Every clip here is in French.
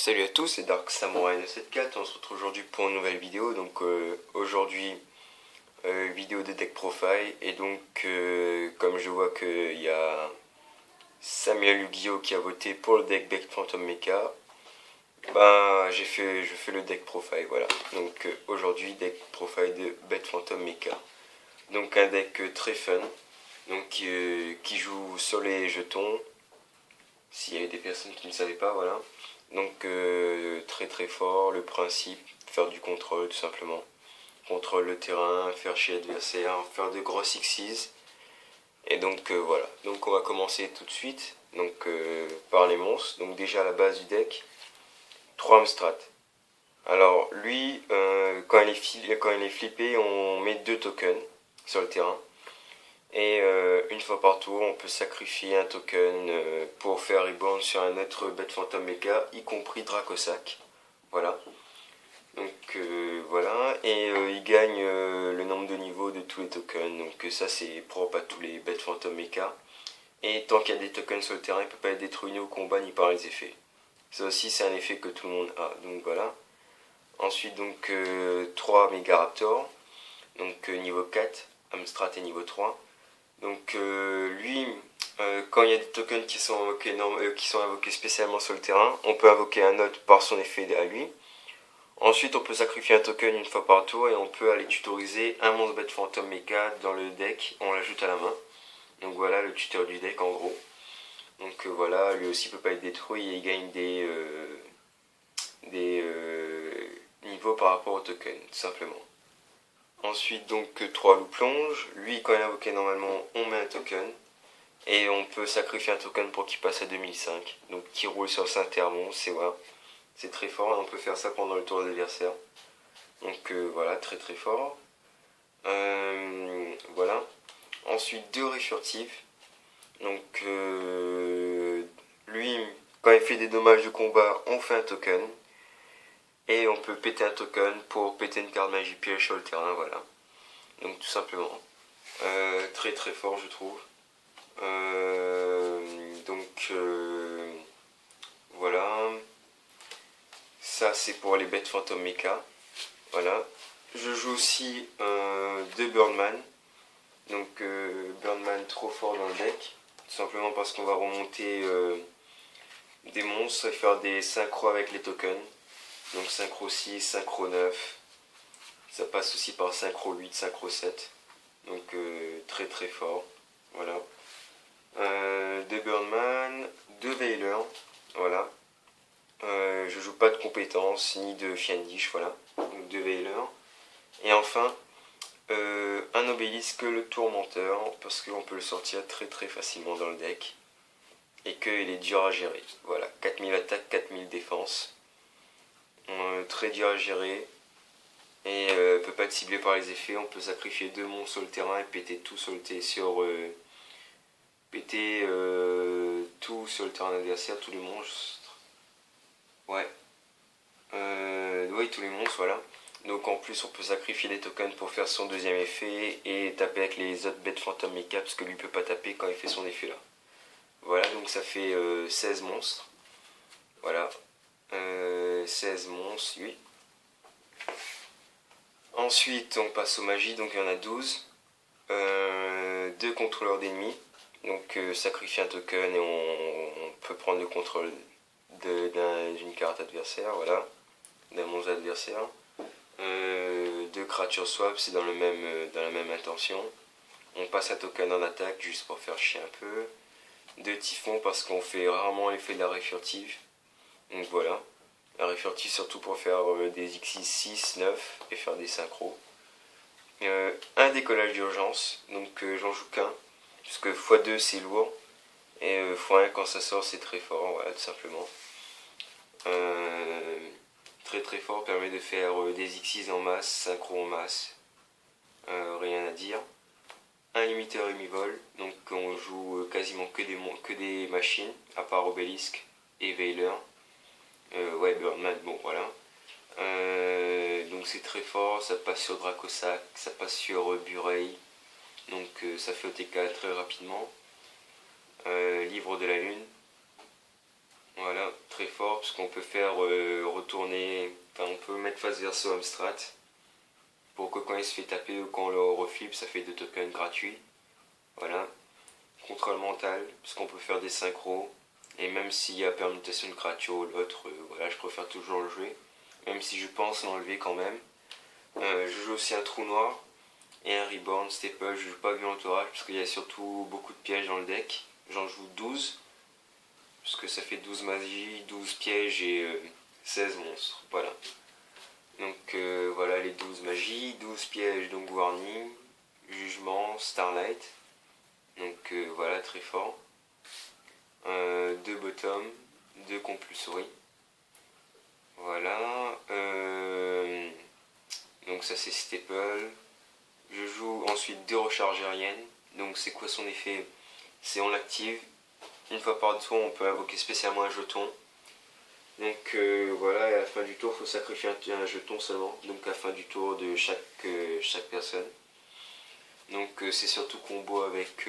Salut à tous, c'est Dark Samurai 974, on se retrouve aujourd'hui pour une nouvelle vidéo. Donc aujourd'hui, vidéo de deck profile. Et donc comme je vois qu'il y a Samuel Yu-Gi-Oh qui a voté pour le deck Bête Phantom Mecha, ben je fais le deck profile, voilà. Donc aujourd'hui, deck profile de Bête Phantom Mecha. Donc un deck très fun, donc qui joue sur les jetons. S'il y avait des personnes qui ne savaient pas, voilà. Donc très très fort, le principe, faire du contrôle tout simplement. Contrôle le terrain, faire chier l'adversaire, faire de gros sixes. Et donc voilà, donc on va commencer tout de suite donc, par les monstres. Donc déjà à la base du deck, 3 Amstrad. Alors lui, quand il est flippé, on met 2 tokens sur le terrain. Et une fois par tour, on peut sacrifier un token pour faire reborn sur un autre Bête Phantom Mecha, y compris Dracosac. Voilà. Donc voilà. Et il gagne le nombre de niveaux de tous les tokens. Donc ça, c'est propre à tous les Bête Phantom Mecha. Et tant qu'il y a des tokens sur le terrain, il ne peut pas être détruit ni au combat ni par les effets. Ça aussi, c'est un effet que tout le monde a. Donc voilà. Ensuite, donc 3 Megaraptor. Donc niveau 4. Amstrad est niveau 3. Donc lui, quand il y a des tokens qui sont invoqués spécialement sur le terrain, on peut invoquer un autre par son effet à lui. Ensuite, on peut sacrifier un token une fois par tour et on peut aller tutoriser un monstre Bête Phantom Mecha dans le deck, on l'ajoute à la main. Donc voilà le tuteur du deck en gros. Donc voilà, lui aussi peut pas être détruit et il gagne des niveaux par rapport au token, tout simplement. Ensuite, donc 3 loups plonge. Lui, quand il est invoqué normalement, on met un token. Et on peut sacrifier un token pour qu'il passe à 2005. Donc qui roule sur Saint-Hermon, c'est voilà. C'est très fort. On peut faire ça pendant le tour de l'adversaire. Donc voilà, très très fort. Voilà. Ensuite, 2 réfurtifs. Donc lui, quand il fait des dommages de combat, on fait un token. Et on peut péter un token pour péter une carte magie piège sur le terrain, voilà. Donc tout simplement. Très très fort je trouve. Voilà. Ça c'est pour les Bêtes Phantom Mecha. Voilà. Je joue aussi 2 Birdman. Donc Birdman trop fort dans le deck. Tout simplement parce qu'on va remonter des monstres et faire des synchros avec les tokens. Donc synchro 6, synchro 9. Ça passe aussi par synchro 8, synchro 7. Donc très très fort. Voilà. 2 Birdman, 2 Veiler. Voilà. Je joue pas de compétences ni de Fiendish. Voilà. Donc 2 Veiler. Et enfin, un obélisque, le tourmenteur. Parce qu'on peut le sortir très très facilement dans le deck. Et qu'il est dur à gérer. Voilà. 4000 attaques, 4000 défense. Très dur à gérer. Et peut pas être ciblé par les effets. On peut sacrifier 2 monstres sur le terrain et péter tout sur le tout sur le terrain adversaire, tous les monstres. Ouais. Oui, tous les monstres, voilà. Donc en plus, on peut sacrifier les tokens pour faire son deuxième effet et taper avec les autres Bêtes Phantom Mecha parce que lui peut pas taper quand il fait son effet là. Voilà, donc ça fait 16 monstres. Voilà. 16 monstres, oui. Ensuite, on passe aux magies, donc il y en a 12. 2 contrôleurs d'ennemis. Donc sacrifier un token et on peut prendre le contrôle d'une carte adversaire, voilà, d'un monstre adversaire. 2 creatures swap, c'est dans la même intention. On passe un token en attaque juste pour faire chier un peu. 2 typhons parce qu'on fait rarement l'effet de la réfurtive. Donc voilà. La réfurtive surtout pour faire des X6, 6, 9 et faire des synchros. Un décollage d'urgence, donc j'en joue qu'un. Parce que x2 c'est lourd. Et x1 quand ça sort c'est très fort, voilà tout simplement. Très très fort, permet de faire des X6 en masse, synchro en masse. Rien à dire. Un limiteur hémivol, donc on joue quasiment que des machines, à part Obélisque et Veiler. Ouais, Birdman, bon voilà. Donc c'est très fort, ça passe sur Dracosac, ça passe sur Bureil. Donc ça fait OTK très rapidement. Livre de la Lune. Voilà, très fort parce qu'on peut faire retourner, enfin on peut mettre face verso Amstrad pour que quand il se fait taper ou quand on le reflip, ça fait 2 tokens gratuits. Voilà. Contrôle mental, parce qu'on peut faire des synchros. Et même s'il y a permutation de Kratio ou l'autre, voilà, je préfère toujours le jouer. Même si je pense l'enlever quand même. Je joue aussi un trou noir et un reborn staple. Je joue pas violent orage parce qu'il y a surtout beaucoup de pièges dans le deck. J'en joue 12. Parce que ça fait 12 magies, 12 pièges et 16 monstres. Voilà. Donc voilà les 12 magies, 12 pièges, donc warning, jugement, starlight. Donc voilà, très fort. 2 bottom, 2 compulsory. Voilà. Donc ça c'est staple. Je joue ensuite 2 recharges aériennes. Donc c'est quoi son effet? C'est on l'active. Une fois par tour on peut invoquer spécialement un jeton. Donc voilà, et à la fin du tour il faut sacrifier un jeton seulement. Donc à la fin du tour de chaque personne. Donc c'est surtout combo avec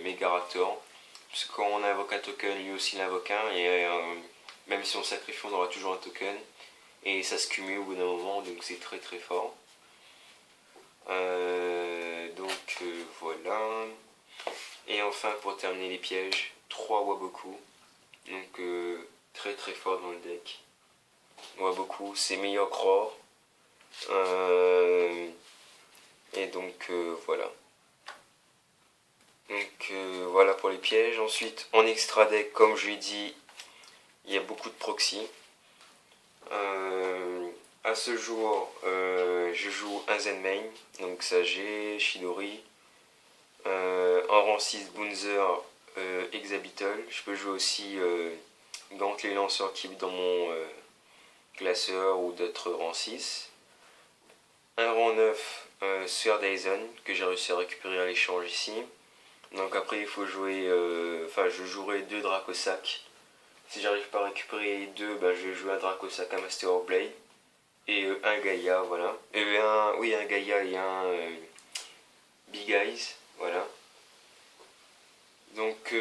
Megaraptor. Parce que quand on invoque un token, lui aussi il invoque un. Et même si on sacrifie, on aura toujours un token. Et ça se cumule au bout d'un moment, donc c'est très très fort. Voilà. Et enfin pour terminer les pièges, 3 Waboku. Donc très très fort dans le deck. Waboku, c'est meilleur Roar. Et donc voilà. Donc voilà pour les pièges. Ensuite en extra deck, comme je l'ai dit, il y a beaucoup de proxy. À ce jour, je joue un Zenmain, donc Sage, Shidori. En rang 6 Boonzer, Exabital. Je peux jouer aussi Gantley Lanceur qui est dans mon classeur ou d'autres rang 6. Un rang 9 Sword Aizen que j'ai réussi à récupérer à l'échange ici. Donc après il faut jouer, je jouerai 2 Dracosac. Si j'arrive pas à récupérer 2, ben, je vais jouer un Dracosac, un Master of Blade. Et un Gaïa, voilà. Un Gaïa et un Big Eyes, voilà. Donc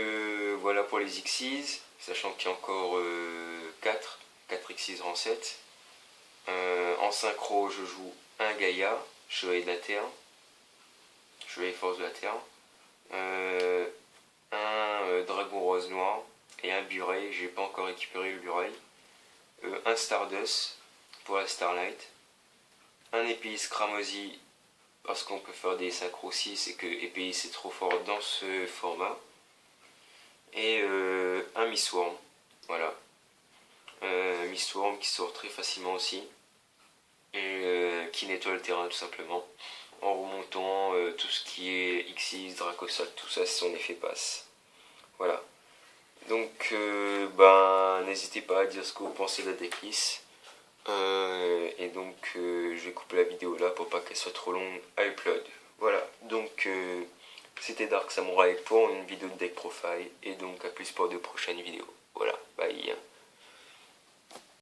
voilà pour les Xyz, sachant qu'il y a encore 4 Xyz rang 7. En synchro, je joue un Gaïa, Chevalier de la Terre, Chevalier Force de la Terre, un Dragon Rose Noir et un Bureil, j'ai pas encore récupéré le Bureil, un Stardust pour la Starlight, un Épéis Cramoisi parce qu'on peut faire des synchros 6 et que Épéis c'est trop fort dans ce format, et un Mistworm, voilà. Mistworm qui sort très facilement aussi et qui nettoie le terrain tout simplement en remontant tout ce qui est Xyz, Dracosac, tout ça, son effet passe. Voilà. Donc n'hésitez pas à dire ce que vous pensez de la decklist. Et donc je vais couper la vidéo là pour pas qu'elle soit trop longue à upload. Voilà, donc c'était Dark Samurai pour une vidéo de deck profile, et donc à plus pour de prochaines vidéos. Voilà, bye.